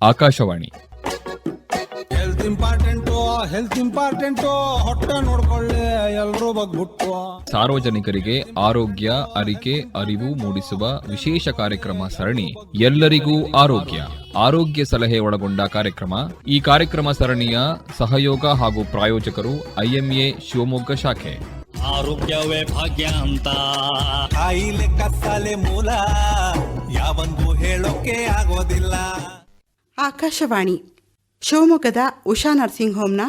Akashvani. Health important ಹೊಟ್ಟೆ ನೋಡ್ಕೊಳ್ಳಿ ಎಲ್ರೂ ಬಗ್ಬಿಟ್ಟು. ಸಾರ್ವಜನಿಕರಿಗೆ ಆರೋಗ್ಯ ಅರಿಕೆ ಅರಿವು ಮೂಡಿಸುವ ವಿಶೇಷ ಕಾರ್ಯಕ್ರಮ ಸರಣಿ ಎಲ್ಲರಿಗೂ ಆರೋಗ್ಯ. ಆರೋಗ್ಯ ಸಲಹೆ ಒಳಗೊಂಡ ಕಾರ್ಯಕ್ರಮ. ಈ ಕಾರ್ಯಕ್ರಮ ಸರಣಿಯ ಸಹಯೋಗ ಹಾಗೂ ಪ್ರಾಯೋಜಕರು IMA ಶಿವಮೊಗ್ಗ ಶಾಖೆ. ಆರೋಗ್ಯವೇ ಭಾಗ್ಯ ಅಂತ ಕಾಯಿಲೆ ಕತ್ತಲೆ ಮೂಲ ಯಾವಂದು ಹೇಳೋಕೆ ಆಗೋದಿಲ್ಲ. ಆಕಾಶವಾಣಿ ಶಿವಮೊಗ್ಗದ ಉಷಾ ನರ್ಸಿಂಗ್ ಹೋಮ್ನ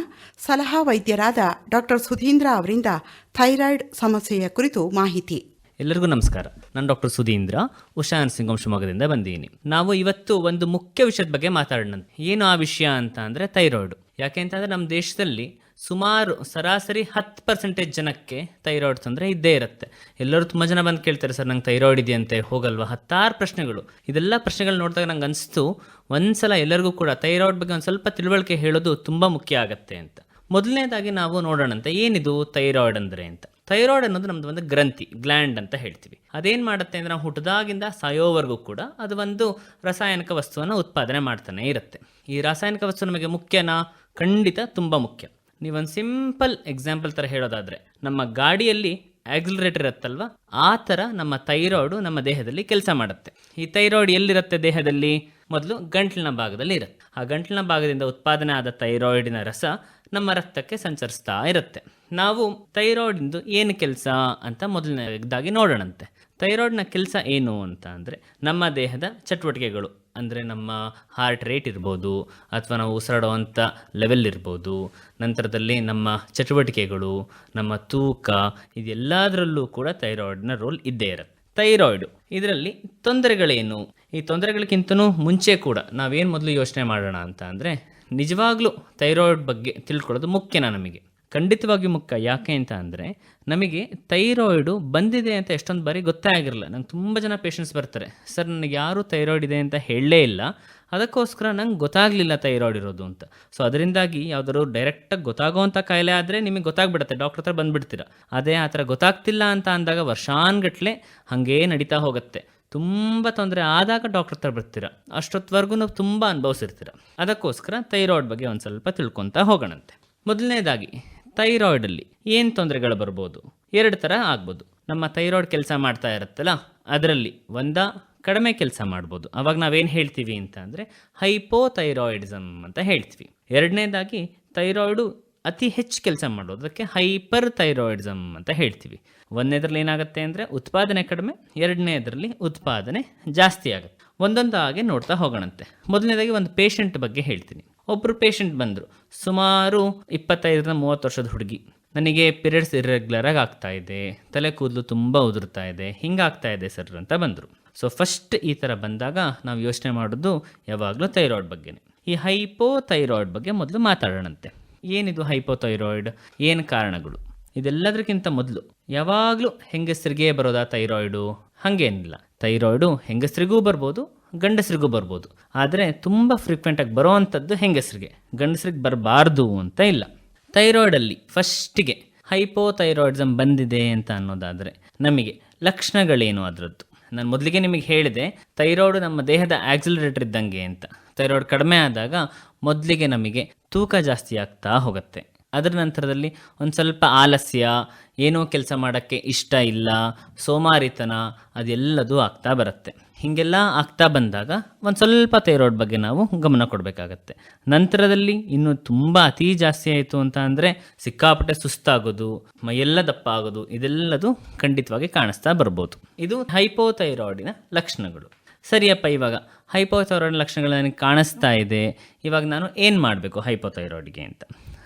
ಸಲಹಾ ವೈದ್ಯರಾದ ಡಾಕ್ಟರ್ ಸುಧೀಂದ್ರ ಅವರಿಂದ ಥೈರಾಯ್ಡ್ ಸಮಸ್ಯೆಯ ಕುರಿತು ಮಾಹಿತಿ. ಎಲ್ಲರಿಗೂ ನಮಸ್ಕಾರ. ನಾನು doctor Sudhindra, Usha nursing home ಶಿವಮೊಗ್ಗದಿಂದ ಬಂದಿದ್ದೀನಿ. ನಾವು ಇವತ್ತು ಒಂದು ಮುಖ್ಯ ವಿಷಯದ ಬಗ್ಗೆ ಮಾತಾಡೋಣ. ಏನು ಆ ವಿಷಯ ಅಂತ ಅಂದರೆ ಥೈರಾಯ್ಡು. ಯಾಕೆ ಅಂತಂದರೆ ನಮ್ಮ ದೇಶದಲ್ಲಿ ಸುಮಾರು ಸರಾಸರಿ 10% ಜನಕ್ಕೆ ಥೈರಾಯ್ಡ್ ತೊಂದರೆ ಇದ್ದೇ ಇರುತ್ತೆ. ಎಲ್ಲರೂ ತುಂಬ ಜನ ಬಂದು ಕೇಳ್ತಾರೆ, ಸರ್ ನಂಗೆ ಥೈರಾಯ್ಡ್ ಇದೆಯಂತೆ, ಹೋಗಲ್ವಾ? 10 ಪ್ರಶ್ನೆಗಳು. ಇದೆಲ್ಲ ಪ್ರಶ್ನೆಗಳು ನೋಡಿದಾಗ ನಂಗೆ ಅನಿಸ್ತು ಒಂದ್ಸಲ ಎಲ್ಲರಿಗೂ ಕೂಡ ಥೈರಾಯ್ಡ್ ಬಗ್ಗೆ ಒಂದು ಸ್ವಲ್ಪ ತಿಳುವಳಿಕೆ ಹೇಳೋದು ತುಂಬ ಮುಖ್ಯ ಆಗುತ್ತೆ ಅಂತ. ಮೊದಲನೇದಾಗಿ ನಾವು ನೋಡೋಣಂತೆ ಏನಿದು ಥೈರಾಯ್ಡ್ ಅಂದರೆ ಅಂತ. ಥೈರಾಯ್ಡ್ ಅನ್ನೋದು ನಮ್ದು ಒಂದು ಗ್ರಂಥಿ, ಗ್ಲ್ಯಾಂಡ್ ಅಂತ ಹೇಳ್ತೀವಿ. ಅದೇನು ಮಾಡುತ್ತೆ ಅಂದರೆ ನಾವು ಹುಟ್ಟಿದಾಗಿಂದ ಸಾಯೋವರೆಗೂ ಕೂಡ ಅದು ಒಂದು ರಾಸಾಯನಿಕ ವಸ್ತುವನ್ನು ಉತ್ಪಾದನೆ ಮಾಡ್ತಾನೆ ಇರುತ್ತೆ. ಈ ರಾಸಾಯನಿಕ ವಸ್ತು ನಮಗೆ ಮುಖ್ಯನಾ? ಖಂಡಿತ ತುಂಬ ಮುಖ್ಯ. ನೀವೊಂದು ಸಿಂಪಲ್ ಎಕ್ಸಾಂಪಲ್ ಥರ ಹೇಳೋದಾದರೆ, ನಮ್ಮ ಗಾಡಿಯಲ್ಲಿ ಆಕ್ಸಿಲರೇಟರ್ ಇರುತ್ತಲ್ವ, ಆ ಥರ ನಮ್ಮ ಥೈರಾಯ್ಡು ನಮ್ಮ ದೇಹದಲ್ಲಿ ಕೆಲಸ ಮಾಡುತ್ತೆ. ಈ ಥೈರಾಯ್ಡ್ ಎಲ್ಲಿರುತ್ತೆ ದೇಹದಲ್ಲಿ? ಮೊದಲು ಗಂಟ್ಲಿನ ಭಾಗದಲ್ಲಿ ಇರುತ್ತೆ. ಆ ಗಂಟ್ಲಿನ ಭಾಗದಿಂದ ಉತ್ಪಾದನೆ ಆದ ಥೈರಾಯ್ಡಿನ ರಸ ನಮ್ಮ ರಕ್ತಕ್ಕೆ ಸಂಚರಿಸ್ತಾ ಇರುತ್ತೆ. ನಾವು ಥೈರಾಯ್ಡಿಂದು ಏನು ಕೆಲಸ ಅಂತ ಮೊದಲನೇದಾಗಿ ನೋಡೋಣಂತೆ. ಥೈರಾಯ್ಡ್ನ ಕೆಲಸ ಏನು ಅಂತ ಅಂದರೆ ನಮ್ಮ ದೇಹದ ಚಟುವಟಿಕೆಗಳು, ಅಂದರೆ ನಮ್ಮ ಹಾರ್ಟ್ ರೇಟ್ ಇರ್ಬೋದು, ಅಥವಾ ನಾವು ಉಸಿರಾಡುವಂಥ ಲೆವೆಲ್ ಇರ್ಬೋದು, ನಂತರದಲ್ಲಿ ನಮ್ಮ ಚಟುವಟಿಕೆಗಳು, ನಮ್ಮ ತೂಕ, ಇದೆಲ್ಲದರಲ್ಲೂ ಕೂಡ ಥೈರಾಯ್ಡ್ನ ರೋಲ್ ಇದ್ದೇ ಇರುತ್ತೆ. ಥೈರಾಯ್ಡು ಇದರಲ್ಲಿ ತೊಂದರೆಗಳೇನು? ಈ ತೊಂದರೆಗಳಿಗಿಂತನೂ ಮುಂಚೆ ಕೂಡ ನಾವೇನು ಮೊದಲು ಯೋಚನೆ ಮಾಡೋಣ ಅಂತ ಅಂದರೆ, ನಿಜವಾಗ್ಲೂ ಥೈರಾಯ್ಡ್ ಬಗ್ಗೆ ತಿಳ್ಕೊಳ್ಳೋದು ಮುಖ್ಯನಾ? ನಮಗೆ ಖಂಡಿತವಾಗಿಯೂ ಮುಖ್ಯ. ಯಾಕೆ ಅಂತ ಅಂದರೆ, ನಮಗೆ ಥೈರಾಯ್ಡು ಬಂದಿದೆ ಅಂತ ಎಷ್ಟೊಂದು ಬಾರಿ ಗೊತ್ತೇ ಆಗಿರಲ್ಲ. ನಂಗೆ ತುಂಬ ಜನ ಪೇಷಂಟ್ಸ್ ಬರ್ತಾರೆ, ಸರ್ ನನಗೆ ಯಾರೂ ಥೈರಾಯ್ಡ್ ಇದೆ ಅಂತ ಹೇಳಲೇ ಇಲ್ಲ, ಅದಕ್ಕೋಸ್ಕರ ನಂಗೆ ಗೊತ್ತಾಗಲಿಲ್ಲ ಥೈರಾಯ್ಡ್ ಇರೋದು ಅಂತ. ಸೊ ಅದರಿಂದಾಗಿ ಯಾವುದಾದ್ರು ಡೈರೆಕ್ಟಾಗಿ ಗೊತ್ತಾಗೋವಂಥ ಕಾಯಿಲೆ ಆದರೆ ನಿಮಗೆ ಗೊತ್ತಾಗ್ಬಿಡುತ್ತೆ, ಡಾಕ್ಟರ್ ಹತ್ರ ಬಂದುಬಿಡ್ತೀರ. ಅದೇ ಆ ಥರ ಗೊತ್ತಾಗ್ತಿಲ್ಲ ಅಂತ ಅಂದಾಗ ವರ್ಷಾನ್ಗಟ್ಲೆ ಹಾಗೇ ನಡೀತಾ ಹೋಗುತ್ತೆ. ತುಂಬ ತೊಂದರೆ ಆದಾಗ ಡಾಕ್ಟರ್ ಹತ್ರ ಬರ್ತೀರ, ಅಷ್ಟೊತ್ತವರೆಗೂ ನಾವು ತುಂಬ ಅನುಭವಿಸಿರ್ತೀರ. ಅದಕ್ಕೋಸ್ಕರ ಥೈರಾಯ್ಡ್ ಬಗ್ಗೆ ಒಂದು ಸ್ವಲ್ಪ ತಿಳ್ಕೊತಾ ಹೋಗೋಣಂತೆ. ಮೊದಲನೇದಾಗಿ ಥೈರಾಯ್ಡಲ್ಲಿ ಏನು ತೊಂದರೆಗಳು ಬರ್ಬೋದು? 2 ಥರ ಆಗ್ಬೋದು. ನಮ್ಮ ಥೈರಾಯ್ಡ್ ಕೆಲಸ ಮಾಡ್ತಾ ಇರುತ್ತಲ್ಲ, ಅದರಲ್ಲಿ ಕಡಿಮೆ ಕೆಲಸ ಮಾಡ್ಬೋದು. ಅವಾಗ ನಾವೇನು ಹೇಳ್ತೀವಿ ಅಂತ ಅಂದರೆ ಹೈಪೋಥೈರಾಯ್ಡಿಸಮ್ ಅಂತ ಹೇಳ್ತೀವಿ. 2ನೇದಾಗಿ ಥೈರಾಯ್ಡು ಅತಿ ಹೆಚ್ಚು ಕೆಲಸ ಮಾಡೋದು, ಅದಕ್ಕೆ ಹೈಪರ್ ಥೈರಾಯ್ಡಿಸಮ್ ಅಂತ ಹೇಳ್ತೀವಿ. 1ನೇದ್ರಲ್ಲಿ ಏನಾಗುತ್ತೆ ಅಂದರೆ ಉತ್ಪಾದನೆ ಕಡಿಮೆ, 2ನೇದ್ರಲ್ಲಿ ಉತ್ಪಾದನೆ ಜಾಸ್ತಿ ಆಗುತ್ತೆ. ಒಂದೊಂದಾಗೆ ನೋಡ್ತಾ ಹೋಗೋಣಂತೆ. ಮೊದಲನೇದಾಗಿ ಒಂದು ಪೇಷಂಟ್ ಬಗ್ಗೆ ಹೇಳ್ತೀನಿ. ಒಬ್ಬರು ಪೇಷಂಟ್ ಬಂದರು, ಸುಮಾರು 25-30 ವರ್ಷದ ಹುಡುಗಿ. ನನಗೆ ಪೀರಿಯಡ್ಸ್ ಇರ್ರೆಗ್ಯುಲರಾಗಿ ಆಗ್ತಾ ಇದೆ, ತಲೆ ಕೂದಲು ತುಂಬ ಉದುರ್ತಾ ಇದೆ, ಹಿಂಗಾಗ್ತಾ ಇದೆ ಸರ್ ಅಂತ ಬಂದರು. ಸೊ ಫಸ್ಟ್ ಈ ಥರ ಬಂದಾಗ ನಾವು ಯೋಚನೆ ಮಾಡೋದು ಯಾವಾಗಲೂ ಥೈರಾಯ್ಡ್ ಬಗ್ಗೆನೇ. ಈ ಹೈಪೋಥೈರಾಯ್ಡ್ ಬಗ್ಗೆ ಮೊದಲು ಮಾತಾಡೋಣಂತೆ. ಏನಿದು ಹೈಪೋಥೈರಾಯ್ಡ್? ಏನು ಕಾರಣಗಳು? ಇದೆಲ್ಲದಕ್ಕಿಂತ ಮೊದಲು ಯಾವಾಗಲೂ ಹೆಂಗಸರಿಗೆ ಬರೋದಾ ಥೈರಾಯ್ಡು? ಹಾಗೇನಿಲ್ಲ. ಥೈರಾಯ್ಡು ಹೆಂಗಸರಿಗೂ ಬರ್ಬೋದು, ಗಂಡಸರಿಗೂ ಬರ್ಬೋದು. ಆದರೆ ತುಂಬ ಫ್ರೀಕ್ವೆಂಟಾಗಿ ಬರೋವಂಥದ್ದು ಹೆಂಗಸರಿಗೆ, ಗಂಡಸರಿಗೆ ಬರಬಾರ್ದು ಅಂತ ಇಲ್ಲ. ಥೈರಾಯ್ಡಲ್ಲಿ ಫಸ್ಟಿಗೆ ಹೈಪೋಥೈರಾಯ್ಡಿಸಮ್ ಬಂದಿದೆ ಅಂತ ಅನ್ನೋದಾದರೆ ನಮಗೆ ಲಕ್ಷಣಗಳೇನು ಅದರದ್ದು? ನಾನು ಮೊದಲಿಗೆ ನಿಮಗೆ ಹೇಳಿದೆ, ಥೈರಾಯ್ಡು ನಮ್ಮ ದೇಹದ ಆಕ್ಸಿಲರೇಟರ್ ಇದ್ದಂಗೆ ಅಂತ. ಥೈರಾಯ್ಡ್ ಕಡಿಮೆ ಆದಾಗ ಮೊದಲಿಗೆ ನಮಗೆ ತೂಕ ಜಾಸ್ತಿ ಆಗ್ತಾ ಹೋಗುತ್ತೆ. ಅದರ ನಂತರದಲ್ಲಿ ಒಂದು ಸ್ವಲ್ಪ ಆಲಸ್ಯ, ಏನೋ ಕೆಲಸ ಮಾಡೋಕ್ಕೆ ಇಷ್ಟ ಇಲ್ಲ, ಸೋಮಾರಿತನ, ಅದೆಲ್ಲದೂ ಆಗ್ತಾ ಬರುತ್ತೆ. ಹೀಗೆಲ್ಲ ಆಗ್ತಾ ಬಂದಾಗ ಒಂದು ಸ್ವಲ್ಪ ಥೈರಾಯ್ಡ್ ಬಗ್ಗೆ ನಾವು ಗಮನ ಕೊಡಬೇಕಾಗತ್ತೆ. ನಂತರದಲ್ಲಿ ಇನ್ನೂ ತುಂಬ ಅತಿ ಜಾಸ್ತಿ ಆಯಿತು ಅಂತ ಅಂದರೆ ಸಿಕ್ಕಾಪಟ್ಟೆ ಸುಸ್ತಾಗೋದು, ಮೈಯೆಲ್ಲ ದಪ್ಪ ಆಗೋದು, ಇದೆಲ್ಲದು ಖಂಡಿತವಾಗಿ ಕಾಣಿಸ್ತಾ ಬರ್ಬೋದು. ಇದು ಹೈಪೋಥೈರಾಯ್ಡಿನ ಲಕ್ಷಣಗಳು. ಸರಿಯಪ್ಪ, ಇವಾಗ ಹೈಪೋಥೈರಾಯ್ಡ್ ಲಕ್ಷಣಗಳು ನನಗೆ ಕಾಣಿಸ್ತಾ ಇದೆ, ಇವಾಗ ನಾನು ಏನು ಮಾಡಬೇಕು ಹೈಪೋಥೈರಾಯ್ಡ್ಗೆ ಅಂತ?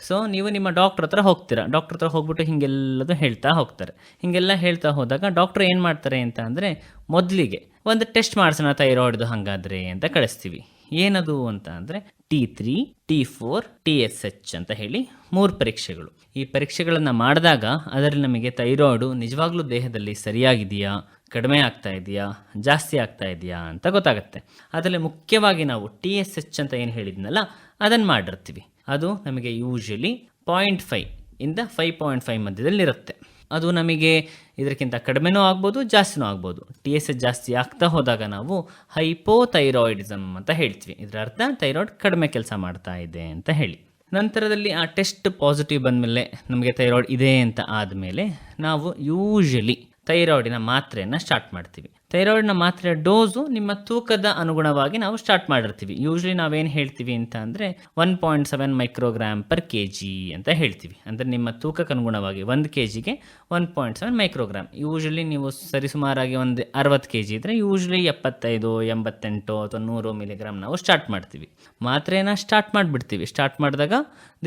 ಸೊ ನೀವು ನಿಮ್ಮ ಡಾಕ್ಟ್ರ್ ಹತ್ರ ಹೋಗ್ತೀರಾ. ಡಾಕ್ಟ್ರ್ ಹತ್ರ ಹೋಗ್ಬಿಟ್ಟು ಹೀಗೆಲ್ಲದು ಹೇಳ್ತಾ ಹೋಗ್ತಾರೆ. ಹೀಗೆಲ್ಲ ಹೇಳ್ತಾ ಹೋದಾಗ ಡಾಕ್ಟ್ರು ಏನು ಮಾಡ್ತಾರೆ ಅಂತ ಅಂದರೆ, ಮೊದಲಿಗೆ ಒಂದು ಟೆಸ್ಟ್ ಮಾಡಿಸೋಣ ಥೈರಾಯ್ಡ್ದು ಹಾಗಾದರೆ ಅಂತ ಕಳಿಸ್ತೀವಿ. ಏನದು ಅಂತ ಅಂದರೆ T3, T4, TSH ಅಂತ ಹೇಳಿ 3 ಪರೀಕ್ಷೆಗಳು. ಈ ಪರೀಕ್ಷೆಗಳನ್ನು ಮಾಡಿದಾಗ ಅದರಲ್ಲಿ ನಮಗೆ ಥೈರಾಯ್ಡು ನಿಜವಾಗ್ಲೂ ದೇಹದಲ್ಲಿ ಸರಿಯಾಗಿದೆಯಾ, ಕಡಿಮೆ ಆಗ್ತಾ ಇದೆಯಾ, ಜಾಸ್ತಿ ಆಗ್ತಾ ಇದೆಯಾ ಅಂತ ಗೊತ್ತಾಗುತ್ತೆ. ಅದರಲ್ಲಿ ಮುಖ್ಯವಾಗಿ ನಾವು TSH ಅಂತ ಏನು ಹೇಳಿದ್ನಲ್ಲ, ಅದನ್ನು ಮಾಡಿರ್ತೀವಿ. ಅದು ನಮಗೆ ಯೂಶ್ವಲಿ 0.5 ಇಂದ 5.5 ಮಧ್ಯದಲ್ಲಿರುತ್ತೆ. ಅದು ನಮಗೆ ಇದಕ್ಕಿಂತ ಕಡಿಮೆನೂ ಆಗ್ಬೋದು, ಜಾಸ್ತಿನೂ ಆಗ್ಬೋದು. TSH ಜಾಸ್ತಿ ಆಗ್ತಾ ಹೋದಾಗ ನಾವು ಹೈಪೋಥೈರಾಯ್ಡಿಸಮ್ ಅಂತ ಹೇಳ್ತೀವಿ. ಇದರ ಅರ್ಥ ಥೈರಾಯ್ಡ್ ಕಡಿಮೆ ಕೆಲಸ ಮಾಡ್ತಾ ಇದೆ ಅಂತ ಹೇಳಿ. ನಂತರದಲ್ಲಿ ಆ ಟೆಸ್ಟ್ ಪಾಸಿಟಿವ್ ಬಂದಮೇಲೆ ನಮಗೆ ಥೈರಾಯ್ಡ್ ಇದೆ ಅಂತ ಆದಮೇಲೆ ನಾವು ಯೂಶಲಿ ಥೈರಾಯ್ಡಿನ ಮಾತ್ರೆಯನ್ನು ಸ್ಟಾರ್ಟ್ ಮಾಡ್ತೀವಿ. ಥೈರಾಯ್ಡ್ನ ಮಾತ್ರೆಯ ಡೋಸು ನಿಮ್ಮ ತೂಕದ ಅನುಗುಣವಾಗಿ ನಾವು ಸ್ಟಾರ್ಟ್ ಮಾಡಿರ್ತೀವಿ. ಯೂಶ್ವಲಿ ನಾವೇನು ಹೇಳ್ತೀವಿ ಅಂತ ಅಂದರೆ 1.7 ಮೈಕ್ರೋಗ್ರಾಮ್ ಪರ್ kg ಅಂತ ಹೇಳ್ತೀವಿ. ಅಂದರೆ ನಿಮ್ಮ ತೂಕಕ್ಕೆ ಅನುಗುಣವಾಗಿ 1 kgಗೆ 1.7 ಮೈಕ್ರೋಗ್ರಾಮ್. ಯೂಶ್ವಲಿ ನೀವು ಸರಿಸುಮಾರಾಗಿ ಒಂದು 60 kg ಇದ್ದರೆ ಯೂಶ್ವಲಿ 75, 88 ಅಥವಾ 100 ಮಿಲಿಗ್ರಾಮ್ ನಾವು ಸ್ಟಾರ್ಟ್ ಮಾಡ್ತೀವಿ. ಮಾತ್ರೆನ ಸ್ಟಾರ್ಟ್ ಮಾಡಿಬಿಡ್ತೀವಿ. ಸ್ಟಾರ್ಟ್ ಮಾಡಿದಾಗ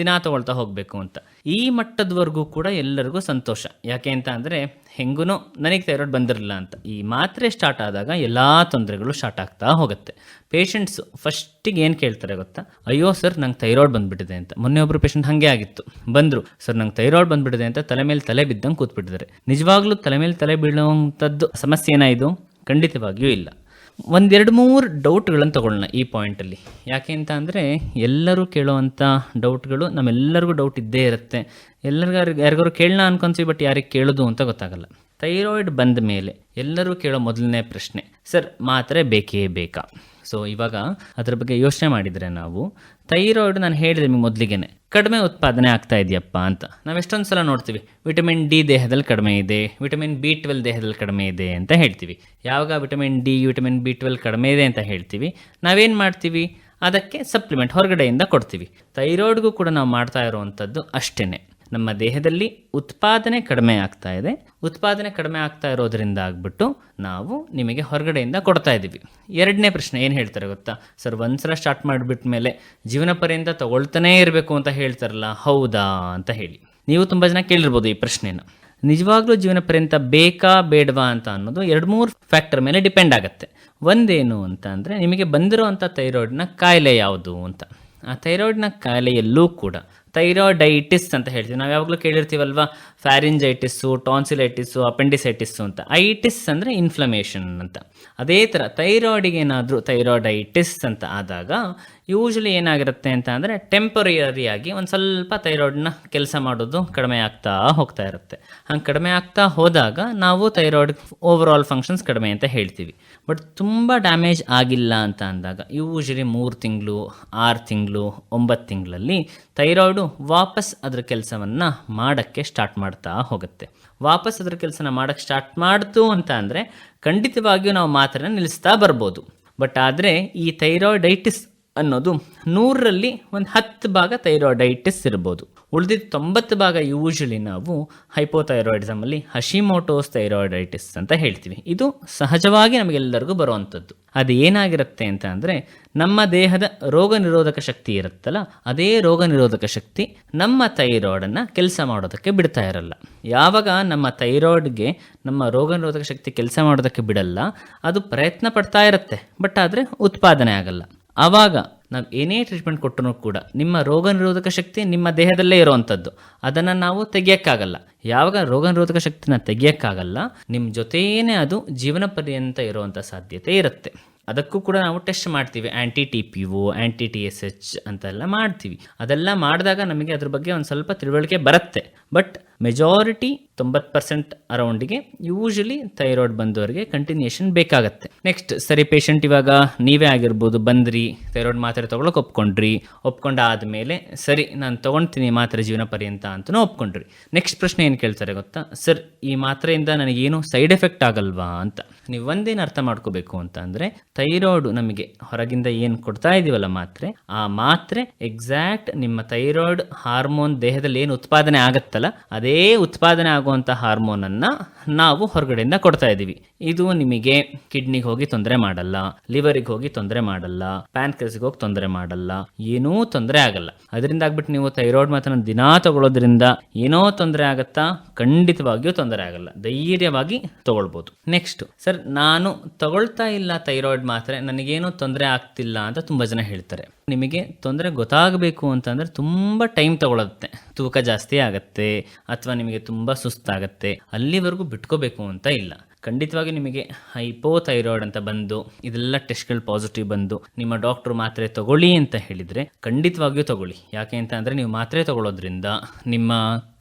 ದಿನ ತೊಗೊಳ್ತಾ ಹೋಗಬೇಕು ಅಂತ. ಈ ಮಟ್ಟದವರೆಗೂ ಕೂಡ ಎಲ್ಲರಿಗೂ ಸಂತೋಷ. ಯಾಕೆ ಅಂತ ಅಂದರೆ ಹೆಂಗೂ ನನಗೆ ಥೈರಾಯ್ಡ್ ಬಂದಿರಲಿಲ್ಲ ಅಂತ. ಈ ಮಾತ್ರೆ ಸ್ಟಾರ್ಟ್ ಆದಾಗ ಎಲ್ಲ ತೊಂದರೆಗಳು ಸ್ಟಾರ್ಟ್ ಆಗ್ತಾ ಹೋಗುತ್ತೆ. ಪೇಷಂಟ್ಸು ಫಸ್ಟಿಗೆ ಏನು ಕೇಳ್ತಾರೆ ಗೊತ್ತಾ? ಅಯ್ಯೋ ಸರ್ ನಂಗೆ ಥೈರಾಯ್ಡ್ ಬಂದುಬಿಟ್ಟಿದೆ ಅಂತ. ಮೊನ್ನೆ ಒಬ್ಬರು ಪೇಷಂಟ್ ಹಾಗೆ ಆಗಿತ್ತು. ಬಂದರು, ಸರ್ ನಂಗೆ ಥೈರಾಯ್ಡ್ ಬಂದುಬಿಟ್ಟಿದೆ ಅಂತ ತಲೆ ಮೇಲೆ ತಲೆ ಬಿದ್ದಂಗೆ ಕೂತ್ಬಿಟ್ಟಿದ್ದಾರೆ. ನಿಜವಾಗ್ಲೂ ತಲೆ ಮೇಲೆ ತಲೆ ಬೀಳುವಂಥದ್ದು ಸಮಸ್ಯೆ ಏನಾಯಿತು? ಖಂಡಿತವಾಗಿಯೂ ಇಲ್ಲ. 1-2-3 ಡೌಟ್ಗಳನ್ನು ತೊಗೊಳ್ಳೋಣ ಈ ಪಾಯಿಂಟಲ್ಲಿ. ಯಾಕೆ ಅಂತ ಅಂದರೆ ಎಲ್ಲರೂ ಕೇಳೋವಂಥ ಡೌಟ್ಗಳು ನಮ್ಮೆಲ್ಲರಿಗೂ ಡೌಟ್ ಇದ್ದೇ ಇರುತ್ತೆ. ಯಾರಿಗಾರು ಕೇಳೋಣ ಅನ್ಕೊಂತೀವಿ, ಬಟ್ ಯಾರಿಗೆ ಕೇಳೋದು ಅಂತ ಗೊತ್ತಾಗಲ್ಲ. ಥೈರಾಯ್ಡ್ ಬಂದ ಮೇಲೆ ಎಲ್ಲರೂ ಕೇಳೋ ಮೊದಲನೇ ಪ್ರಶ್ನೆ, ಸರ್ ಮಾತ್ರೆ ಬೇಕೇ ಬೇಕಾ? ಸೊ ಇವಾಗ ಅದರ ಬಗ್ಗೆ ಯೋಚನೆ ಮಾಡಿದರೆ ನಾವು ಥೈರಾಯ್ಡ್ ನಾನು ಹೇಳಿದೆ ನಿಮಗೆ ಮೊದಲಿಗೆ ಕಡಿಮೆ ಉತ್ಪಾದನೆ ಆಗ್ತಾ ಇದೆಯಪ್ಪ ಅಂತ. ನಾವು ಎಷ್ಟೊಂದು ಸಲ ನೋಡ್ತೀವಿ ವಿಟಮಿನ್ ಡಿ ದೇಹದಲ್ಲಿ ಕಡಿಮೆ ಇದೆ, ವಿಟಮಿನ್ B12 ದೇಹದಲ್ಲಿ ಕಡಿಮೆ ಇದೆ ಅಂತ ಹೇಳ್ತೀವಿ. ಯಾವಾಗ ವಿಟಮಿನ್ ಡಿ, ವಿಟಮಿನ್ B12 ಕಡಿಮೆ ಇದೆ ಅಂತ ಹೇಳ್ತೀವಿ, ನಾವೇನು ಮಾಡ್ತೀವಿ? ಅದಕ್ಕೆ ಸಪ್ಲಿಮೆಂಟ್ ಹೊರಗಡೆಯಿಂದ ಕೊಡ್ತೀವಿ. ಥೈರಾಯ್ಡ್ಗೂ ಕೂಡ ನಾವು ಮಾಡ್ತಾ ಇರೋವಂಥದ್ದು ಅಷ್ಟೇ. ನಮ್ಮ ದೇಹದಲ್ಲಿ ಉತ್ಪಾದನೆ ಕಡಿಮೆ ಆಗ್ತಾ ಇದೆ. ಉತ್ಪಾದನೆ ಕಡಿಮೆ ಆಗ್ತಾ ಇರೋದ್ರಿಂದ ಆಗ್ಬಿಟ್ಟು ನಾವು ನಿಮಗೆ ಹೊರಗಡೆಯಿಂದ ಕೊಡ್ತಾ ಇದ್ದೀವಿ. ಎರಡನೇ ಪ್ರಶ್ನೆ ಏನು ಹೇಳ್ತಾರೆ ಗೊತ್ತಾ? ಸರ್ ಒಂದ್ಸಲ ಸ್ಟಾರ್ಟ್ ಮಾಡಿಬಿಟ್ಟ ಮೇಲೆ ಜೀವನ ಪರ್ಯಂತ ತಗೊಳ್ತಾನೇ ಇರಬೇಕು ಅಂತ ಹೇಳ್ತಾರಲ್ಲ, ಹೌದಾ ಅಂತ ಹೇಳಿ. ನೀವು ತುಂಬ ಜನ ಕೇಳಿರ್ಬೋದು ಈ ಪ್ರಶ್ನೆನ. ನಿಜವಾಗ್ಲೂ ಜೀವನ ಪರ್ಯಂತ ಬೇಕಾ ಬೇಡವಾ ಅಂತ ಅನ್ನೋದು 2-3 ಫ್ಯಾಕ್ಟರ್ ಮೇಲೆ ಡಿಪೆಂಡ್ ಆಗುತ್ತೆ. ಒಂದೇನು ಅಂತ ಅಂದರೆ ನಿಮಗೆ ಬಂದಿರೋವಂಥ ಥೈರಾಯ್ಡ್ನ ಕಾಯಿಲೆ ಯಾವುದು ಅಂತ. ಆ ಥೈರಾಯ್ಡ್ನ ಕಾಯಿಲೆಯಲ್ಲೂ ಕೂಡ ಥೈರಾಯ್ಡೈಟಿಸ್ ಅಂತ ಹೇಳ್ತೀವಿ. ನಾವು ಯಾವಾಗಲೂ ಕೇಳಿರ್ತೀವಲ್ವ, ಫ್ಯಾರಿಂಜೈಟಿಸ್ಸು, ಟಾನ್ಸಿಲೈಟಿಸ್ಸು, ಅಪೆಂಡಿಸೈಟಿಸ್ಸು ಅಂತ. ಐಟಿಸ್ ಅಂದರೆ ಇನ್ಫ್ಲಮೇಷನ್ ಅಂತ. ಅದೇ ಥರ ಥೈರಾಯ್ಡಿಗೆ ಏನಾದರೂ ಥೈರಾಯ್ಡೈಟಿಸ್ ಅಂತ ಆದಾಗ ಯೂಶ್ವಲಿ ಏನಾಗಿರುತ್ತೆ ಅಂತ ಅಂದರೆ ಟೆಂಪರರಿಯಾಗಿ ಒಂದು ಸ್ವಲ್ಪ ಥೈರಾಯ್ಡ್ನ ಕೆಲಸ ಮಾಡೋದು ಕಡಿಮೆ ಆಗ್ತಾ ಹೋಗ್ತಾ ಇರುತ್ತೆ. ಹಂಗೆ ಕಡಿಮೆ ಆಗ್ತಾ ಹೋದಾಗ ನಾವು ಥೈರಾಯ್ಡ್ ಓವರಾಲ್ ಫಂಕ್ಷನ್ಸ್ ಕಡಿಮೆ ಅಂತ ಹೇಳ್ತೀವಿ. ಬಟ್ ತುಂಬ ಡ್ಯಾಮೇಜ್ ಆಗಿಲ್ಲ ಅಂತ ಅಂದಾಗ ಯೂಶ್ವಲಿ 3 ತಿಂಗಳು, 6 ತಿಂಗಳು, 9 ತಿಂಗಳಲ್ಲಿ ಥೈರಾಯ್ಡು ವಾಪಸ್ ಅದರ ಕೆಲಸವನ್ನು ಮಾಡೋಕ್ಕೆ ಸ್ಟಾರ್ಟ್ ಮಾಡ್ತಾ ಹೋಗುತ್ತೆ. ವಾಪಸ್ ಅದರ ಕೆಲಸನ ಮಾಡೋಕ್ಕೆ ಸ್ಟಾರ್ಟ್ ಮಾಡ್ತು ಅಂತ ಅಂದರೆ ಖಂಡಿತವಾಗಿಯೂ ನಾವು ಮಾತ್ರೆನ ನಿಲ್ಲಿಸ್ತಾ ಬರ್ಬೋದು. ಬಟ್ ಆದರೆ ಈ ಥೈರಾಯ್ಡೈಟಿಸ್ ಅನ್ನೋದು 100ರಲ್ಲಿ ಒಂದು 10 ಭಾಗ ಥೈರಾಯ್ಡೈಟಿಸ್ ಇರ್ಬೋದು. ಉಳಿದಿದ್ದ 90 ಭಾಗ ಯೂಶ್ವಲಿ ನಾವು ಹೈಪೋಥೈರಾಯ್ಡಿಸಮಲ್ಲಿ ಹಶಿಮೋಟೋಸ್ ಥೈರಾಯ್ಡೈಟಿಸ್ ಅಂತ ಹೇಳ್ತೀವಿ. ಇದು ಸಹಜವಾಗಿ ನಮಗೆಲ್ಲರಿಗೂ ಬರುವಂಥದ್ದು. ಅದು ಏನಾಗಿರುತ್ತೆ ಅಂತ ಅಂದರೆ ನಮ್ಮ ದೇಹದ ರೋಗ ನಿರೋಧಕ ಶಕ್ತಿ ಇರುತ್ತಲ್ಲ, ಅದೇ ರೋಗ ನಿರೋಧಕ ಶಕ್ತಿ ನಮ್ಮ ಥೈರಾಯ್ಡನ್ನು ಕೆಲಸ ಮಾಡೋದಕ್ಕೆ ಬಿಡ್ತಾ ಇರಲ್ಲ. ಯಾವಾಗ ನಮ್ಮ ಥೈರಾಯ್ಡ್ಗೆ ನಮ್ಮ ರೋಗ ನಿರೋಧಕ ಶಕ್ತಿ ಕೆಲಸ ಮಾಡೋದಕ್ಕೆ ಬಿಡಲ್ಲ, ಅದು ಪ್ರಯತ್ನ ಪಡ್ತಾ ಇರುತ್ತೆ, ಬಟ್ ಆದರೆ ಉತ್ಪಾದನೆ ಆಗಲ್ಲ. ಆವಾಗ ನಾವು ಏನೇ ಟ್ರೀಟ್ಮೆಂಟ್ ಕೊಟ್ಟರೂ ಕೂಡ ನಿಮ್ಮ ರೋಗ ನಿರೋಧಕ ಶಕ್ತಿ ನಿಮ್ಮ ದೇಹದಲ್ಲೇ ಇರುವಂಥದ್ದು, ಅದನ್ನು ನಾವು ತೆಗಿಯೋಕ್ಕಾಗಲ್ಲ. ಯಾವಾಗ ರೋಗ ನಿರೋಧಕ ಶಕ್ತಿನ ತೆಗಿಯೋಕ್ಕಾಗಲ್ಲ, ನಿಮ್ಮ ಜೊತೆಯೇ ಅದು ಜೀವನ ಪರ್ಯಂತ ಇರುವಂಥ ಸಾಧ್ಯತೆ ಇರುತ್ತೆ. ಅದಕ್ಕೂ ಕೂಡ ನಾವು ಟೆಸ್ಟ್ ಮಾಡ್ತೀವಿ. TPO, TSH ಅಂತೆಲ್ಲ ಮಾಡ್ತೀವಿ. ಅದೆಲ್ಲ ಮಾಡಿದಾಗ ನಮಗೆ ಅದ್ರ ಬಗ್ಗೆ ಒಂದು ಸ್ವಲ್ಪ ತಿಳುವಳಿಕೆ ಬರುತ್ತೆ. ಬಟ್ ಮೆಜಾರಿಟಿ 90% ಅರೌಂಡಿಗೆ ಯೂಶಲಿ ಥೈರಾಯ್ಡ್ ಬಂದವರಿಗೆ ಕಂಟಿನ್ಯೂಷನ್ ಬೇಕಾಗತ್ತೆ. ನೆಕ್ಸ್ಟ್ ಸರಿ ಪೇಷಂಟ್ ಇವಾಗ ನೀವೇ ಆಗಿರ್ಬೋದು, ಬಂದ್ರಿ ಥೈರಾಯ್ಡ್ ಮಾತ್ರೆ ತೊಗೊಳಕ್ಕೆ ಒಪ್ಕೊಂಡಾದ್ಮೇಲೆ ಸರಿ ನಾನು ತೊಗೊಳ್ತೀನಿ ಮಾತ್ರೆ ಜೀವನ ಪರ್ಯಂತ ಅಂತಲೂ ಒಪ್ಕೊಂಡ್ರಿ. ನೆಕ್ಸ್ಟ್ ಪ್ರಶ್ನೆ ಏನು ಕೇಳ್ತಾರೆ ಗೊತ್ತಾ? ಸರ್ ಈ ಮಾತ್ರೆಯಿಂದ ನನಗೇನು ಸೈಡ್ ಎಫೆಕ್ಟ್ ಆಗಲ್ವಾ ಅಂತ. ನೀವು ಒಂದೇನು ಅರ್ಥ ಮಾಡ್ಕೋಬೇಕು ಅಂತ ಅಂದರೆ ಥೈರಾಯ್ಡ್ ನಮಗೆ ಹೊರಗಿಂದ ಏನು ಕೊಡ್ತಾ ಇದೀವಲ್ಲ ಮಾತ್ರೆ, ಆ ಮಾತ್ರೆ ಎಕ್ಸಾಕ್ಟ್ ನಿಮ್ಮ ಥೈರಾಯ್ಡ್ ಹಾರ್ಮೋನ್ ದೇಹದಲ್ಲಿ ಏನು ಉತ್ಪಾದನೆ ಆಗತ್ತಲ್ಲ, ಅದೇ ಉತ್ಪಾದನೆ ಆಗುವಂಥ ಹಾರ್ಮೋನನ್ನು ನಾವು ಹೊರಗಡೆಯಿಂದ ಕೊಡ್ತಾ ಇದ್ದೀವಿ. ಇದು ನಿಮಗೆ ಕಿಡ್ನಿಗೆ ಹೋಗಿ ತೊಂದರೆ ಮಾಡಲ್ಲ, ಲಿವರಿಗೆ ಹೋಗಿ ತೊಂದರೆ ಮಾಡಲ್ಲ, ಪ್ಯಾನ್ಕ್ರಿಯಾಸ್ಗೆ ಹೋಗಿ ತೊಂದರೆ ಮಾಡಲ್ಲ, ಏನೂ ತೊಂದರೆ ಆಗಲ್ಲ. ಅದರಿಂದ ಆಗ್ಬಿಟ್ಟು ನೀವು ಥೈರಾಯ್ಡ್ ಮಾತ್ರ ದಿನಾ ತಗೊಳ್ಳೋದ್ರಿಂದ ಏನೋ ತೊಂದರೆ ಆಗತ್ತಾ? ಖಂಡಿತವಾಗಿಯೂ ತೊಂದರೆ ಆಗಲ್ಲ. ಧೈರ್ಯವಾಗಿ ತಗೊಳ್ಬೋದು. ನೆಕ್ಸ್ಟ್ ಸರ್ ನಾನು ತಗೊಳ್ತಾ ಇಲ್ಲ ಥೈರಾಯ್ಡ್ ಮಾತ್ರೆ, ನನಗೇನೂ ತೊಂದರೆ ಆಗ್ತಿಲ್ಲ ಅಂತ ತುಂಬ ಜನ ಹೇಳ್ತಾರೆ. ನಿಮಗೆ ತೊಂದರೆ ಗೊತ್ತಾಗಬೇಕು ಅಂತಂದರೆ ತುಂಬ ಟೈಮ್ ತಗೊಳುತ್ತೆ. ತೂಕ ಜಾಸ್ತಿ ಆಗತ್ತೆ ಅಥವಾ ನಿಮಗೆ ತುಂಬ ಸುಸ್ತಾಗತ್ತೆ, ಅಲ್ಲಿವರೆಗೂ ಬಿಟ್ಕೋಬೇಕು ಅಂತ ಇಲ್ಲ. ಖಂಡಿತವಾಗಿ ನಿಮಗೆ ಹೈಪೋಥೈರಾಯ್ಡ್ ಅಂತ ಬಂದು ಇದೆಲ್ಲ ಟೆಸ್ಟ್ಗಳು ಪಾಸಿಟಿವ್ ಬಂದು ನಿಮ್ಮ ಡಾಕ್ಟ್ರು ಮಾತ್ರೆ ತಗೊಳ್ಳಿ ಅಂತ ಹೇಳಿದರೆ ಖಂಡಿತವಾಗಿಯೂ ತಗೊಳ್ಳಿ. ಯಾಕೆ ಅಂತ ಅಂದರೆ ನೀವು ಮಾತ್ರೆ ತಗೊಳ್ಳೋದ್ರಿಂದ ನಿಮ್ಮ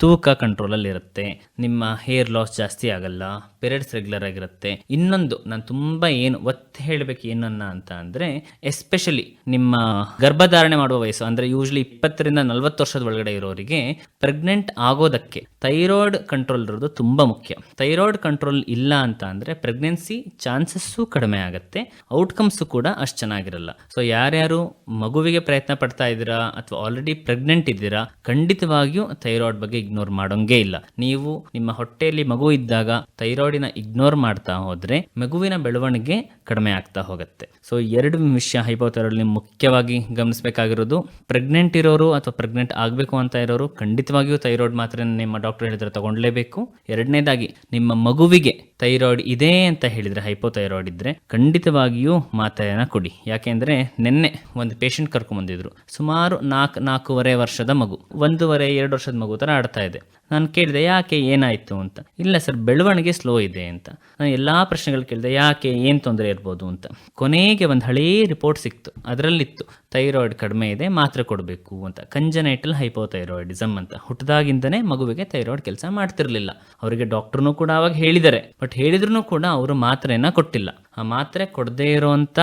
ತೂಕ ಕಂಟ್ರೋಲಲ್ಲಿರುತ್ತೆ, ನಿಮ್ಮ ಹೇರ್ ಲಾಸ್ ಜಾಸ್ತಿ ಆಗಲ್ಲ, ಪೀರಿಯಡ್ಸ್ ರೆಗ್ಯುಲರ್ ಆಗಿರುತ್ತೆ. ಇನ್ನೊಂದು ನಾನು ತುಂಬ ಏನು ಒತ್ತು ಹೇಳಬೇಕು ಏನನ್ನ ಅಂತ ಅಂದರೆ, ಎಸ್ಪೆಷಲಿ ನಿಮ್ಮ ಗರ್ಭಧಾರಣೆ ಮಾಡುವ ವಯಸ್ಸು ಅಂದರೆ ಯೂಶ್ವಲಿ 20ರಿಂದ 40 ವರ್ಷದ ಒಳಗಡೆ ಇರೋರಿಗೆ ಪ್ರೆಗ್ನೆಂಟ್ ಆಗೋದಕ್ಕೆ ಥೈರಾಯ್ಡ್ ಕಂಟ್ರೋಲ್ ಇರೋದು ತುಂಬ ಮುಖ್ಯ. ಥೈರಾಯ್ಡ್ ಕಂಟ್ರೋಲ್ ಇಲ್ಲ ಅಂತ ಅಂದರೆ ಪ್ರೆಗ್ನೆನ್ಸಿ ಚಾನ್ಸಸ್ಸು ಕಡಿಮೆ ಆಗುತ್ತೆ, ಔಟ್ಕಮ್ಸು ಕೂಡ ಅಷ್ಟು ಚೆನ್ನಾಗಿರಲ್ಲ. ಸೊ ಯಾರ್ಯಾರು ಮಗುವಿಗೆ ಪ್ರಯತ್ನ ಪಡ್ತಾ ಇದ್ದೀರಾ ಅಥವಾ ಆಲ್ರೆಡಿ ಪ್ರೆಗ್ನೆಂಟ್ ಇದ್ದೀರಾ, ಖಂಡಿತವಾಗಿಯೂ ಥೈರಾಯ್ಡ್ ಬಗ್ಗೆ ಇಗ್ನೋರ್ ಮಾಡೋಂಗೇ ಇಲ್ಲ. ನೀವು ನಿಮ್ಮ ಹೊಟ್ಟೆಯಲ್ಲಿ ಮಗು ಇದ್ದಾಗ ಥೈರಾಯ್ಡಿನ ಇಗ್ನೋರ್ ಮಾಡ್ತಾ ಹೋದರೆ ಮಗುವಿನ ಬೆಳವಣಿಗೆ ಕಡಿಮೆ ಆಗ್ತಾ ಹೋಗುತ್ತೆ. ಸೊ 2 ವಿಷಯ ಹೈಪೋಥೈರಾಯ್ಡ್ ಮುಖ್ಯವಾಗಿ ಗಮನಿಸಬೇಕಾಗಿರೋದು, ಪ್ರೆಗ್ನೆಂಟ್ ಇರೋರು ಅಥವಾ ಪ್ರೆಗ್ನೆಂಟ್ ಆಗಬೇಕು ಅಂತ ಇರೋರು ಖಂಡಿತವಾಗಿಯೂ ಥೈರಾಯ್ಡ್ ಮಾತ್ರೆ ನಿಮ್ಮ ಡಾಕ್ಟರ್ ಹೇಳಿದ್ರೆ ತಗೊಳ್ಳೇಬೇಕು. 2ನೇದಾಗಿ ನಿಮ್ಮ ಮಗುವಿಗೆ ಥೈರಾಯ್ಡ್ ಇದೆ ಅಂತ ಹೇಳಿದರೆ, ಹೈಪೋಥೈರಾಯ್ಡ್ ಇದ್ದರೆ ಖಂಡಿತವಾಗಿಯೂ ಮಾತ್ರೆಯನ್ನು ಕೊಡಿ. ಯಾಕೆಂದರೆ ನಿನ್ನೆ ಒಂದು ಪೇಷಂಟ್ ಕರ್ಕೊಂಬಂದಿದ್ರು, ಸುಮಾರು 4-4.5 ವರ್ಷದ ಮಗು, 1.5-2 ವರ್ಷದ ಮಗು ಥರ ಆಡ್ತಾ ಇದೆ. ನಾನು ಕೇಳಿದೆ ಯಾಕೆ ಏನಾಯಿತು ಅಂತ. ಇಲ್ಲ ಸರ್ ಬೆಳವಣಿಗೆ ಸ್ಲೋ ಇದೆ ಅಂತ. ನಾನು ಎಲ್ಲ ಪ್ರಶ್ನೆಗಳು ಕೇಳಿದೆ, ಯಾಕೆ ಏನು ತೊಂದರೆ ಇರ್ಬೋದು ಅಂತ. ಕೊನೆಗೆ ಒಂದು ಹಳೇ ರಿಪೋರ್ಟ್ ಸಿಕ್ತು, ಅದರಲ್ಲಿತ್ತು ಥೈರಾಯ್ಡ್ ಕಡಿಮೆ ಇದೆ, ಮಾತ್ರೆ ಕೊಡಬೇಕು ಅಂತ. ಕಂಜನೈಟಲ್ ಹೈಪೋಥೈರಾಯ್ಡಿಸಮ್ ಅಂತ. ಹುಟ್ಟಿದಾಗಿಂದನೇ ಮಗುವಿಗೆ ಥೈರಾಯ್ಡ್ ಕೆಲಸ ಮಾಡ್ತಿರ್ಲಿಲ್ಲ. ಅವರಿಗೆ ಡಾಕ್ಟ್ರನ್ನೂ ಕೂಡ ಅವಾಗ ಹೇಳಿದ್ದಾರೆ, ಬಟ್ ಹೇಳಿದ್ರೂ ಕೂಡ ಅವರು ಮಾತ್ರೆಯನ್ನು ಕೊಟ್ಟಿಲ್ಲ. ಆ ಮಾತ್ರೆ ಕೊಡದೇ ಇರೋವಂಥ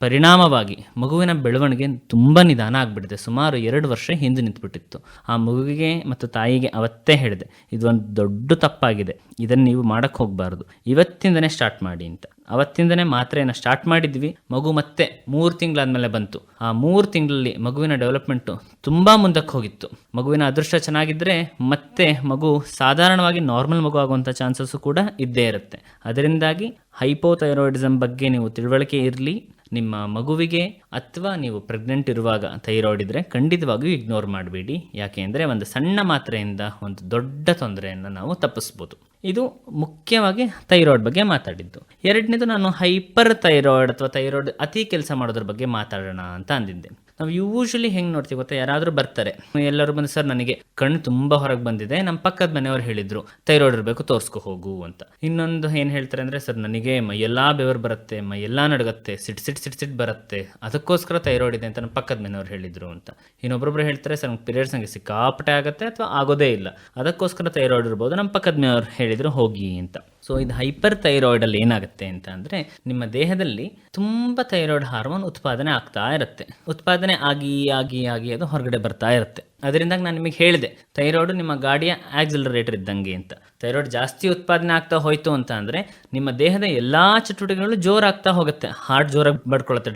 ಪರಿಣಾಮವಾಗಿ ಮಗುವಿನ ಬೆಳವಣಿಗೆ ತುಂಬ ನಿಧಾನ ಆಗಿಬಿಟ್ಟಿದೆ. ಸುಮಾರು 2 ವರ್ಷ ಹಿಂದೆ ನಿಂತುಬಿಟ್ಟಿತ್ತು. ಆ ಮಗುವಿಗೆ ಮತ್ತು ತಾಯಿಗೆ ಅವತ್ತೇ ಹೇಳಿದೆ, ಇದೊಂದು ದೊಡ್ಡ ತಪ್ಪಾಗಿದೆ, ಇದನ್ನು ನೀವು ಮಾಡೋಕ್ಕೆ ಹೋಗಬಾರ್ದು, ಇವತ್ತಿಂದನೇ ಸ್ಟಾರ್ಟ್ ಮಾಡಿ ಅಂತ. ಅವತ್ತಿಂದನೇ ಮಾತ್ರೆಯನ್ನು ಸ್ಟಾರ್ಟ್ ಮಾಡಿದ್ವಿ. ಮಗು ಮತ್ತೆ 3 ತಿಂಗಳಾದಮೇಲೆ ಬಂತು. ಆ 3 ತಿಂಗಳಲ್ಲಿ ಮಗುವಿನ ಡೆವಲಪ್ಮೆಂಟು ತುಂಬ ಮುಂದಕ್ಕೆ ಹೋಗಿತ್ತು. ಮಗುವಿನ ಅದೃಷ್ಟ ಚೆನ್ನಾಗಿದ್ದರೆ ಮತ್ತೆ ಮಗು ಸಾಧಾರಣವಾಗಿ ನಾರ್ಮಲ್ ಮಗು ಆಗುವಂಥ ಚಾನ್ಸಸ್ಸು ಕೂಡ ಇದ್ದೇ ಇರುತ್ತೆ. ಅದರಿಂದಾಗಿ ಹೈಪೋಥೈರಾಯ್ಡಿಸಮ್ ಬಗ್ಗೆ ನೀವು ತಿಳುವಳಿಕೆ ಇರಲಿ. ನಿಮ್ಮ ಮಗುವಿಗೆ ಅಥವಾ ನೀವು ಪ್ರೆಗ್ನೆಂಟ್ ಇರುವಾಗ ಥೈರಾಯ್ಡ್ ಇದ್ದರೆ ಖಂಡಿತವಾಗಿಯೂ ಇಗ್ನೋರ್ ಮಾಡಬೇಡಿ. ಯಾಕೆ ಅಂದರೆ ಒಂದು ಸಣ್ಣ ಮಾತ್ರೆಯಿಂದ ಒಂದು ದೊಡ್ಡ ತೊಂದರೆಯನ್ನು ನಾವು ತಪ್ಪಿಸ್ಬೋದು. ಇದು ಮುಖ್ಯವಾಗಿ ಥೈರಾಯ್ಡ್ ಬಗ್ಗೆ ಮಾತಾಡಿದ್ದು. 2ನೇದು ನಾನು ಹೈಪರ್ ಥೈರಾಯ್ಡ್ ಅಥವಾ ಥೈರಾಯ್ಡ್ ಅತಿ ಕೆಲಸ ಮಾಡೋದ್ರ ಬಗ್ಗೆ ಮಾತಾಡೋಣ ಅಂತ ಅಂದಿದ್ದೆ. ನಾವು ಯೂಶ್ವಲಿ ಹೆಂಗೆ ನೋಡ್ತೀವಿ ಗೊತ್ತಾ, ಯಾರಾದರೂ ಬರ್ತಾರೆ, ಎಲ್ಲರೂ ಬಂದು ಸರ್ ನನಗೆ ಕಣ್ಣು ತುಂಬ ಹೊರಗೆ ಬಂದಿದೆ, ನಮ್ಮ ಪಕ್ಕದ ಮನೆಯವರು ಹೇಳಿದರು ಥೈರಾಯ್ಡ್ ಇರಬೇಕು ತೋರಿಸ್ಕೊ ಹೋಗು ಅಂತ. ಇನ್ನೊಂದು ಏನು ಹೇಳ್ತಾರೆ ಅಂದರೆ, ಸರ್ ನನಗೆ ಮೈಯೆಲ್ಲ ಬೆವರು ಬರುತ್ತೆ, ಮೈಯೆಲ್ಲ ನಡುಗುತ್ತೆ, ಸಿಟ್ ಬರುತ್ತೆ, ಅದಕ್ಕೋಸ್ಕರ ಥೈರಾಯ್ಡ್ ಇದೆ ಅಂತ ನಮ್ಮ ಪಕ್ಕದ ಮನೆಯವರು ಹೇಳಿದರು ಅಂತ. ಇನ್ನೊಬ್ಬರೊಬ್ಬರು ಹೇಳ್ತಾರೆ, ಸರ್ ನಮ್ಗೆ ಪೀರಿಯಡ್ಸ್ ನನಗೆ ಸಿಕ್ಕಾಪಟ್ಟೆ ಆಗುತ್ತೆ ಅಥವಾ ಆಗೋದೇ ಇಲ್ಲ, ಅದಕ್ಕೋಸ್ಕರ ಥೈರಾಯ್ಡ್ ಇರ್ಬೋದು, ನಮ್ಮ ಪಕ್ಕದ ಮನೆಯವರು ಹೇಳಿದರು ಹೋಗಿ ಅಂತ. ಸೊ ಇದು ಹೈಪರ್ ಥೈರಾಯ್ಡಲ್ಲಿ ಏನಾಗುತ್ತೆ ಅಂತ ಅಂದರೆ, ನಿಮ್ಮ ದೇಹದಲ್ಲಿ ತುಂಬ ಥೈರಾಯ್ಡ್ ಹಾರ್ಮೋನ್ ಉತ್ಪಾದನೆ ಆಗ್ತಾ ಇರುತ್ತೆ. ಉತ್ಪಾದನೆ ಆಗಿ ಅದು ಹೊರಗಡೆ ಬರ್ತಾ ಇರುತ್ತೆ. ಅದರಿಂದ ನಾನು ನಿಮಗೆ ಹೇಳಿದೆ, ಥೈರಾಯ್ಡ್ ನಿಮ್ಮ ಗಾಡಿಯ ಆಕ್ಸಿಲರೇಟರ್ ಇದ್ದಂಗೆ ಅಂತ. ಥೈರಾಯ್ಡ್ ಜಾಸ್ತಿ ಉತ್ಪಾದನೆ ಆಗ್ತಾ ಹೋಯಿತು ಅಂತ ಅಂದರೆ ನಿಮ್ಮ ದೇಹದ ಎಲ್ಲ ಚಟುವಟಿಕೆಗಳು ಜೋರಾಗ್ತಾ ಹೋಗುತ್ತೆ. ಹಾರ್ಟ್ ಜೋರಾಗಿ ಬಡ್ಕೊಳ್ಳುತ್ತೆ,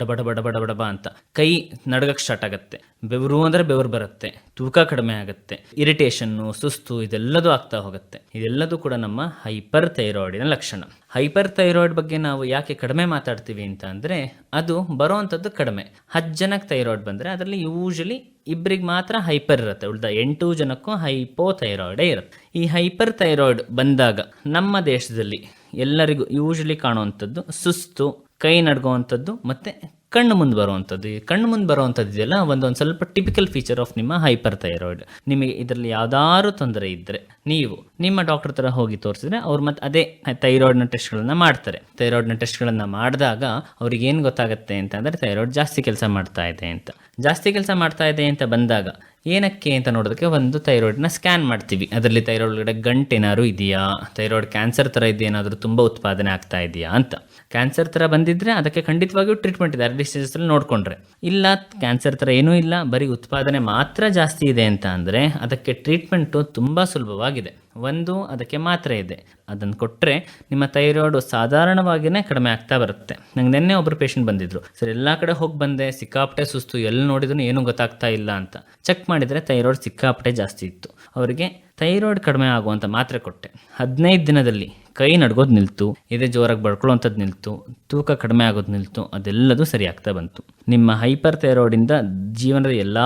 ಡಬ ಅಂತ. ಕೈ ನಡಗಕ್ಕೆ ಸ್ಟಾರ್ಟ್ ಆಗುತ್ತೆ, ಬೆವರು ಅಂದರೆ ಬೆವರು ಬರುತ್ತೆ, ತೂಕ ಕಡಿಮೆ ಆಗುತ್ತೆ, ಇರಿಟೇಷನ್ನು, ಸುಸ್ತು ಇದೆಲ್ಲದೂ ಆಗ್ತಾ ಹೋಗುತ್ತೆ. ಇದೆಲ್ಲದೂ ಕೂಡ ನಮ್ಮ ಹೈಪರ್ ಥೈರಾಯ್ಡಿನ ಲಕ್ಷಣ. ಹೈಪರ್ ಥೈರಾಯ್ಡ್ ಬಗ್ಗೆ ನಾವು ಯಾಕೆ ಕಡಿಮೆ ಮಾತಾಡ್ತೀವಿ ಅಂತ ಅಂದರೆ, ಅದು ಬರೋವಂಥದ್ದು ಕಡಿಮೆ. 10 ಜನಕ್ಕೆ ಥೈರಾಯ್ಡ್ ಬಂದರೆ ಅದರಲ್ಲಿ ಯೂಶಲಿ 2 ಮಾತ್ರ ಹೈಪರ್ ಇರುತ್ತೆ, ಉಳಿದ 8 ಜನಕ್ಕೂ ಹೈಪೋಥೈರಾಯ್ಡೇ ಇರುತ್ತೆ. ಈ ಹೈಪರ್ ಥೈರಾಯ್ಡ್ ಬಂದಾಗ ನಮ್ಮ ದೇಶದಲ್ಲಿ ಎಲ್ಲರಿಗೂ ಯೂಶಲಿ ಕಾಣುವಂಥದ್ದು ಸುಸ್ತು, ಕೈ ನಡ್ಗೋವಂಥದ್ದು ಮತ್ತು ಕಣ್ಣು ಮುಂದೆ ಬರುವಂಥದ್ದು. ಈ ಕಣ್ಣು ಮುಂದೆ ಬರುವಂಥದ್ದು ಇದೆಯಲ್ಲ, ಒಂದೊಂದು ಸ್ವಲ್ಪ ಟಿಪಿಕಲ್ ಫೀಚರ್ ಆಫ್ ನಿಮ್ಮ ಹೈಪರ್ ಥೈರಾಯ್ಡ್. ನಿಮಗೆ ಇದರಲ್ಲಿ ಯಾವ್ದಾದ್ರು ತೊಂದರೆ ಇದ್ದರೆ ನೀವು ನಿಮ್ಮ ಡಾಕ್ಟರ್ ಥರ ಹೋಗಿ ತೋರಿಸಿದ್ರೆ ಅವ್ರು ಮತ್ತೆ ಅದೇ ಥೈರಾಯ್ಡ್ನ ಟೆಸ್ಟ್ಗಳನ್ನು ಮಾಡ್ತಾರೆ. ಥೈರಾಯ್ಡ್ನ ಟೆಸ್ಟ್ಗಳನ್ನು ಮಾಡಿದಾಗ ಅವ್ರಿಗೆ ಏನು ಗೊತ್ತಾಗುತ್ತೆ ಅಂತ ಅಂದರೆ, ಥೈರಾಯ್ಡ್ ಜಾಸ್ತಿ ಕೆಲಸ ಮಾಡ್ತಾ ಇದೆ ಅಂತ. ಜಾಸ್ತಿ ಕೆಲಸ ಮಾಡ್ತಾ ಇದೆ ಅಂತ ಬಂದಾಗ ಏನಕ್ಕೆ ಅಂತ ನೋಡೋದಕ್ಕೆ ಒಂದು ಥೈರಾಯ್ಡ್ನ ಸ್ಕ್ಯಾನ್ ಮಾಡ್ತೀವಿ. ಅದರಲ್ಲಿ ಥೈರಾಯ್ಡ್ ಒಳಗಡೆ ಗಂಟೇನಾದ್ರು ಇದೆಯಾ, ಥೈರಾಯ್ಡ್ ಕ್ಯಾನ್ಸರ್ ಥರ ಇದೆಯೇನಾದರೂ ತುಂಬ ಉತ್ಪಾದನೆ ಆಗ್ತಾ ಇದೆಯಾ ಅಂತ. ಕ್ಯಾನ್ಸರ್ ಥರ ಬಂದಿದ್ದರೆ ಅದಕ್ಕೆ ಖಂಡಿತವಾಗಿಯೂ ಟ್ರೀಟ್ಮೆಂಟ್ ಇದೆ, ಅರ್ಲಿ ಸ್ಟೇಜಸ್ಸಲ್ಲಿ ನೋಡಿಕೊಂಡ್ರೆ. ಇಲ್ಲ ಕ್ಯಾನ್ಸರ್ ಥರ ಏನೂ ಇಲ್ಲ, ಬರೀ ಉತ್ಪಾದನೆ ಮಾತ್ರ ಜಾಸ್ತಿ ಇದೆ ಅಂತ ಅಂದರೆ ಅದಕ್ಕೆ ಟ್ರೀಟ್ಮೆಂಟು ತುಂಬ ಸುಲಭವಾಗಿದೆ. ಒಂದು, ಅದಕ್ಕೆ ಮಾತ್ರೆ ಇದೆ, ಅದನ್ನು ಕೊಟ್ಟರೆ ನಿಮ್ಮ ಥೈರಾಯ್ಡು ಸಾಧಾರಣವಾಗಿಯೇ ಕಡಿಮೆ ಆಗ್ತಾ ಬರುತ್ತೆ. ನಂಗೆ ನಿನ್ನೆ ಒಬ್ಬರು ಪೇಷಂಟ್ ಬಂದಿದ್ದರು, ಸರ್ ಎಲ್ಲ ಕಡೆ ಹೋಗಿ ಬಂದೆ, ಸಿಕ್ಕಾಪಟ್ಟೆ ಸುಸ್ತು, ಎಲ್ಲಿ ನೋಡಿದ್ರು ಏನೂ ಗೊತ್ತಾಗ್ತಾ ಇಲ್ಲ ಅಂತ. ಚೆಕ್ ಮಾಡಿದರೆ ಥೈರಾಯ್ಡ್ ಸಿಕ್ಕಾಪಟ್ಟೆ ಜಾಸ್ತಿ ಇತ್ತು. ಅವರಿಗೆ ಥೈರಾಯ್ಡ್ ಕಡಿಮೆ ಆಗುವಂಥ ಮಾತ್ರೆ ಕೊಟ್ಟೆ. 15 ದಿನದಲ್ಲಿ ಕೈ ನಡ್ಗೋದು ನಿಲ್ತು, ಎದೆ ಜೋರಾಗಿ ಬಡ್ಕೊಳ್ಳೋವಂಥದ್ದು ನಿಲ್ತು, ತೂಕ ಕಡಿಮೆ ಆಗೋದು ನಿಲ್ತು, ಅದೆಲ್ಲದೂ ಸರಿ ಆಗ್ತಾ ಬಂತು. ನಿಮ್ಮ ಹೈಪರ್ ಥೈರಾಯ್ಡಿಂದ ಜೀವನದ ಎಲ್ಲ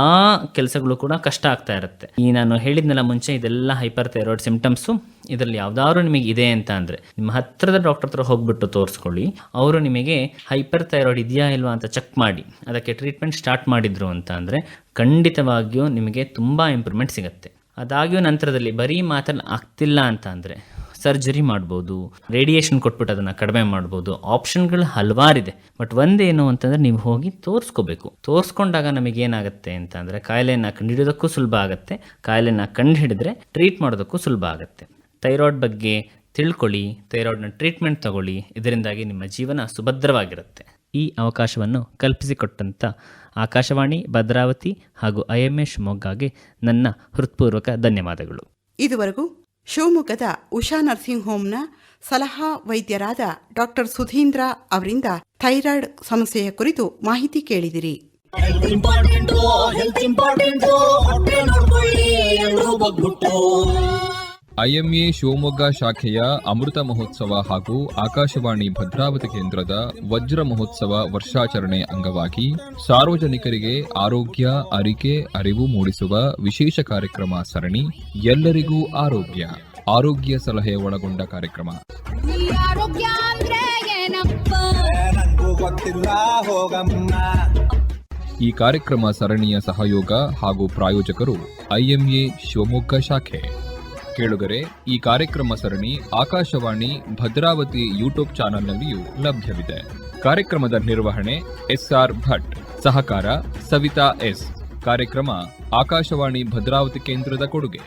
ಕೆಲಸಗಳು ಕೂಡ ಕಷ್ಟ ಆಗ್ತಾ ಇರುತ್ತೆ. ಈ ನಾನು ಹೇಳಿದ್ನೆಲ್ಲ ಮುಂಚೆ, ಇದೆಲ್ಲ ಹೈಪರ್ ಥೈರಾಯ್ಡ್ ಸಿಂಪ್ಟಮ್ಸು. ಇದರಲ್ಲಿ ಯಾವುದಾದ್ರು ನಿಮಗೆ ಇದೆ ಅಂತ ಅಂದರೆ ನಿಮ್ಮ ಹತ್ತಿರದ ಡಾಕ್ಟರ್ ಹತ್ರ ಹೋಗ್ಬಿಟ್ಟು ತೋರಿಸ್ಕೊಳ್ಳಿ. ಅವರು ನಿಮಗೆ ಹೈಪರ್ ಥೈರಾಯ್ಡ್ ಇದೆಯಾ ಇಲ್ವಾ ಅಂತ ಚೆಕ್ ಮಾಡಿ ಅದಕ್ಕೆ ಟ್ರೀಟ್ಮೆಂಟ್ ಸ್ಟಾರ್ಟ್ ಮಾಡಿದ್ರು ಅಂತ ಅಂದರೆ ಖಂಡಿತವಾಗಿಯೂ ನಿಮಗೆ ತುಂಬ ಇಂಪ್ರೂವ್ಮೆಂಟ್ ಸಿಗುತ್ತೆ. ಅದಾಗಿಯೂ ನಂತರದಲ್ಲಿ ಬರೀ ಮಾತಲ್ಲಿ ಆಗ್ತಿಲ್ಲ ಅಂತ ಅಂದರೆ ಸರ್ಜರಿ ಮಾಡ್ಬೋದು, ರೇಡಿಯೇಷನ್ ಕೊಟ್ಬಿಟ್ಟು ಅದನ್ನು ಕಡಿಮೆ ಮಾಡ್ಬೋದು. ಆಪ್ಷನ್ಗಳು ಹಲವಾರಿದೆ. ಬಟ್ ಒಂದೇನು ಅಂತಂದರೆ ನೀವು ಹೋಗಿ ತೋರಿಸ್ಕೋಬೇಕು. ತೋರಿಸ್ಕೊಂಡಾಗ ನಮಗೇನಾಗುತ್ತೆ ಅಂತಂದರೆ ಕಾಯಿಲೆನ ಕಂಡುಹಿಡಿಯೋದಕ್ಕೂ ಸುಲಭ ಆಗುತ್ತೆ, ಕಾಯಿಲೆನ ಕಂಡುಹಿಡಿದ್ರೆ ಟ್ರೀಟ್ ಮಾಡೋದಕ್ಕೂ ಸುಲಭ ಆಗುತ್ತೆ. ಥೈರಾಯ್ಡ್ ಬಗ್ಗೆ ತಿಳ್ಕೊಳ್ಳಿ, ಥೈರಾಯ್ಡ್ನ ಟ್ರೀಟ್ಮೆಂಟ್ ತಗೊಳ್ಳಿ, ಇದರಿಂದಾಗಿ ನಿಮ್ಮ ಜೀವನ ಸುಭದ್ರವಾಗಿರುತ್ತೆ. ಈ ಅವಕಾಶವನ್ನು ಕಲ್ಪಿಸಿಕೊಟ್ಟಂಥ ಆಕಾಶವಾಣಿ ಭದ್ರಾವತಿ ಹಾಗೂ IMA ಶಿವಮೊಗ್ಗಗೆ ನನ್ನ ಹೃತ್ಪೂರ್ವಕ ಧನ್ಯವಾದಗಳು. ಇದುವರೆಗೂ ಶಿವಮೊಗ್ಗದ ಉಷಾ ನರ್ಸಿಂಗ್ ಹೋಮ್ನ ಸಲಹಾ ವೈದ್ಯರಾದ ಡಾಕ್ಟರ್ ಸುಧೀಂದ್ರ ಅವರಿಂದ ಥೈರಾಯ್ಡ್ ಸಮಸ್ಯೆಯ ಕುರಿತು ಮಾಹಿತಿ ಕೇಳಿದಿರಿ. IMA ಶಿವಮೊಗ್ಗ ಶಾಖೆಯ ಅಮೃತ ಮಹೋತ್ಸವ ಹಾಗೂ ಆಕಾಶವಾಣಿ ಭದ್ರಾವತಿ ಕೇಂದ್ರದ ವಜ್ರ ಮಹೋತ್ಸವ ವರ್ಷಾಚರಣೆ ಅಂಗವಾಗಿ ಸಾರ್ವಜನಿಕರಿಗೆ ಆರೋಗ್ಯ, ಅರಿಕೆ, ಅರಿವು ಮೂಡಿಸುವ ವಿಶೇಷ ಕಾರ್ಯಕ್ರಮ ಸರಣಿ ಎಲ್ಲರಿಗೂ ಆರೋಗ್ಯ. ಆರೋಗ್ಯ ಸಲಹೆ ಒಳಗೊಂಡ ಕಾರ್ಯಕ್ರಮ. ನಂಗೂ ಗೊತ್ತಿಲ್ಲ ಹೋಗಮ್ಮ. ಈ ಕಾರ್ಯಕ್ರಮ ಸರಣಿಯ ಸಹಯೋಗ ಹಾಗೂ ಪ್ರಾಯೋಜಕರು IMA ಶಿವಮೊಗ್ಗ ಶಾಖೆ. ಕೇಳುಗರೆ, ಈ ಕಾರ್ಯಕ್ರಮ ಸರಣಿ ಆಕಾಶವಾಣಿ ಭದ್ರಾವತಿ ಯೂಟ್ಯೂಬ್ ಚಾನೆಲ್ನಲ್ಲಿಯೂ ಲಭ್ಯವಿದೆ. ಕಾರ್ಯಕ್ರಮದ ನಿರ್ವಹಣೆ SR ಭಟ್, ಸಹಕಾರ ಸವಿತಾ S. ಕಾರ್ಯಕ್ರಮ ಆಕಾಶವಾಣಿ ಭದ್ರಾವತಿ ಕೇಂದ್ರದ ಕೊಡುಗೆ.